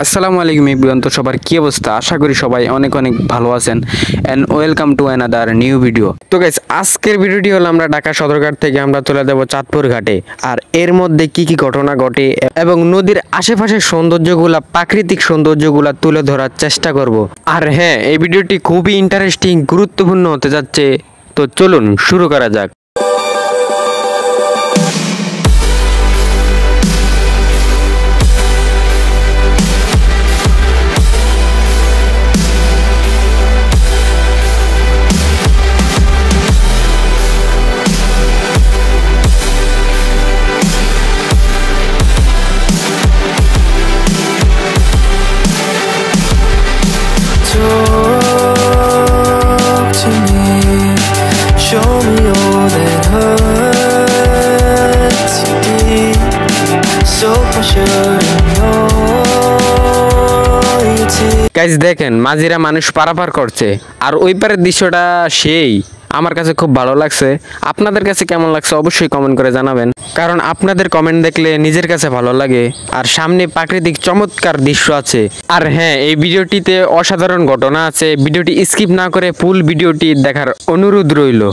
আসসালামু আলাইকুম এভরিওয়ান। তো সবার কি অবস্থা? আশা করি সবাই অনেক অনেক ভালো আছেন and welcome to another new video. তো গাইস, আজকের ভিডিওটি হলো আমরা ঢাকা সদরঘাট থেকে আমরা চলে যাব চাঁদপুর ঘাটে। আর এর মধ্যে কি কি ঘটনা ঘটে এবং নদীর আশেপাশের সৌন্দর্যগুলা, প্রাকৃতিক সৌন্দর্যগুলা তুলে ধরার চেষ্টা করব। আর হ্যাঁ, এই ভিডিওটি খুবই ইন্টারেস্টিং, গুরুত্বপূর্ণ হতে যাচ্ছে। তো চলুন শুরু করা যাক। গাইস দেখেন, মাঝিরা মানুষ পারাপার করছে আর ওই পারের দৃশ্যটা সেই আমার কাছে খুব ভালো লাগছে। আপনাদের কাছে কেমন লাগছে অবশ্যই কমেন্ট করে জানাবেন, কারণ আপনাদের কমেন্ট দেখলে নিজের কাছে ভালো লাগে। আর সামনে প্রাকৃতিক চমৎকার দৃশ্য আছে। আর হ্যাঁ, এই ভিডিওটিতে অসাধারণ ঘটনা আছে। ভিডিওটি স্কিপ না করে ফুল ভিডিওটি দেখার অনুরোধ রইল।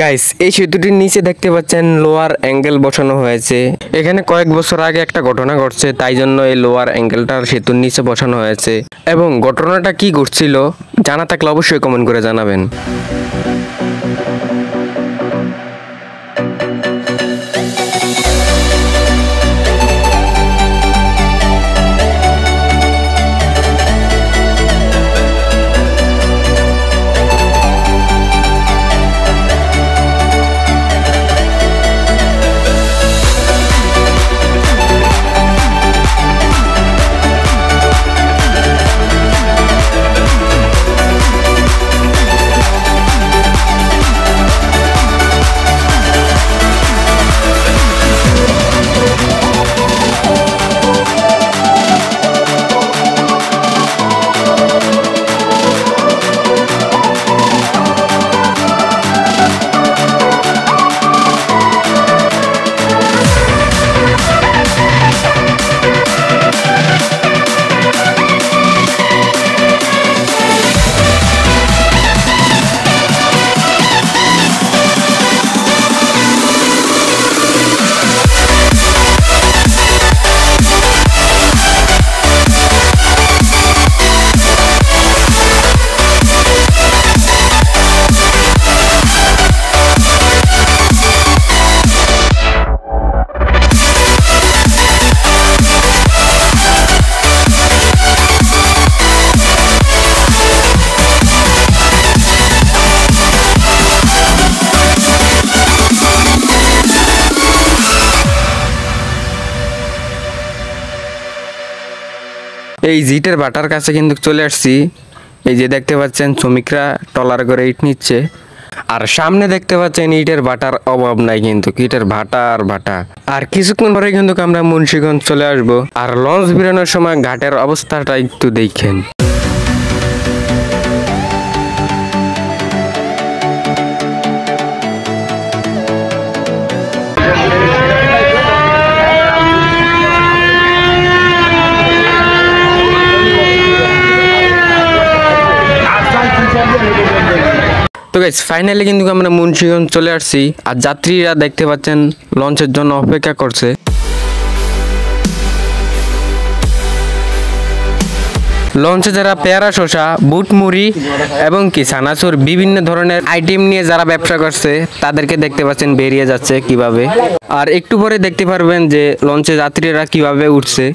গাইস, এই সেতুটির নিচে দেখতে পাচ্ছেন লোয়ার অ্যাঙ্গেল বসানো হয়েছে। এখানে কয়েক বছর আগে একটা ঘটনা ঘটছে, তাই জন্য এই লোয়ার অ্যাঙ্গেলটার সেতুর নিচে বসানো হয়েছে। এবং ঘটনাটা কি ঘটছিল জানা থাকলে অবশ্যই কমেন্ট করে জানাবেন। এই জিটের ভাটার কাছে কিন্তু চলে আসছি। এই যে দেখতে পাচ্ছেন শ্রমিকরা টলার করে ইট নিচ্ছে, আর সামনে দেখতে পাচ্ছেন ইটের ভাটার অভাব নাই, কিন্তু ইটের ভাটা আর ভাটা। আর কিছুক্ষণ পরে কিন্তু আমরা মুন্সিগঞ্জ চলে আসব। আর লঞ্চ বেরোনোর সময় ঘাটের অবস্থাটা একটু দেখেন। তো গাইস ফাইনালি কিন্তু আমরা মুন্সিগঞ্জ চলে আসছি, আর যাত্রীরা দেখতে পাচ্ছেন লঞ্চের জন্য অপেক্ষা করছে। লঞ্চে যারা পেয়ারা শসা, বুট মুড়ি এবং কি সানাসুর বিভিন্ন ধরনের আইটেম নিয়ে যারা ব্যবসা করছে তাদেরকে দেখতে পাচ্ছেন বেরিয়ে যাচ্ছে কিভাবে। আর একটু পরে দেখতে পারবেন যে লঞ্চে যাত্রীরা কিভাবে উঠছে।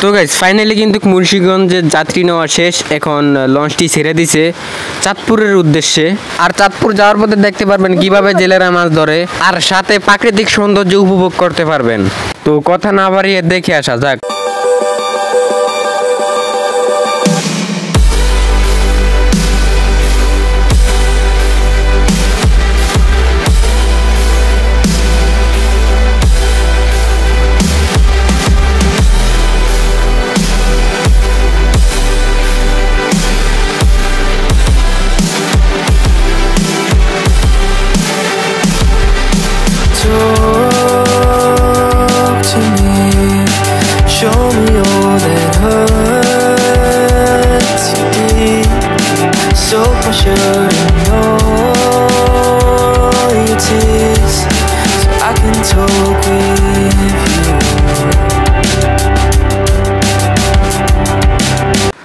তো গাইস ফাইনালি কিন্তু মুন্সিগঞ্জের যাত্রী নেওয়া শেষ। এখন লঞ্চটি ছেড়ে দিছে চাঁদপুরের উদ্দেশ্যে। আর চাঁদপুর যাওয়ার পথে দেখতে পারবেন কিভাবে জেলেরা মাছ ধরে, আর সাথে প্রাকৃতিক সৌন্দর্য উপভোগ করতে পারবেন। তো কথা না বাড়িয়ে দেখে আসা যাক।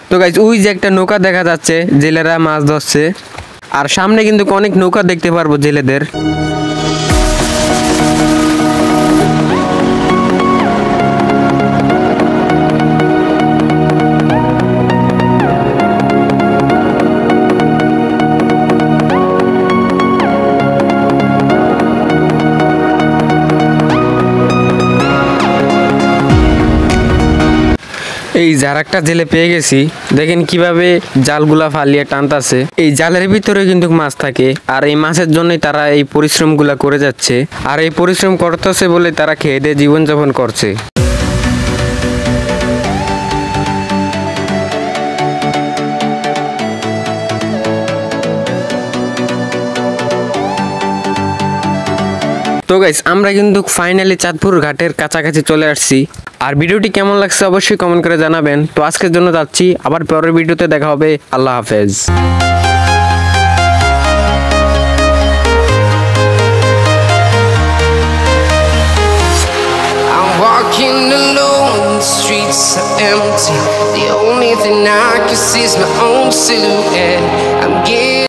তো গাইস ওই যে একটা নৌকা দেখা যাচ্ছে, জেলেরা মাছ ধরছে। আর সামনে কিন্তু অনেক নৌকা দেখতে পারবো জেলেদের। এই যার একটা জেলে পেয়ে গেছি, দেখেন কিভাবে জালগুলা ফালিয়ে টানতাছে। এই জালের ভিতরে কিন্তু মাছ থাকে, আর এই মাছের জন্যই তারা এই পরিশ্রমগুলা করে যাচ্ছে। আর এই পরিশ্রম করতেছে বলে তারা খেয়ে দিয়ে জীবনযাপন করছে। তো গাইস আমরা কিন্তু ফাইনালি চাঁদপুর ঘাটের কাছাকাছি চলে আসছি। আর ভিডিওটি কেমন লাগছে অবশ্যই কমেন্ট করে জানাবেন। তো আজকের জন্য যাচ্ছি, আবার পরের ভিডিওতে দেখা হবে। আল্লাহ হাফেজ। Walking alone, the streets are empty. The only thing I can see is my own silhouette. I'm getting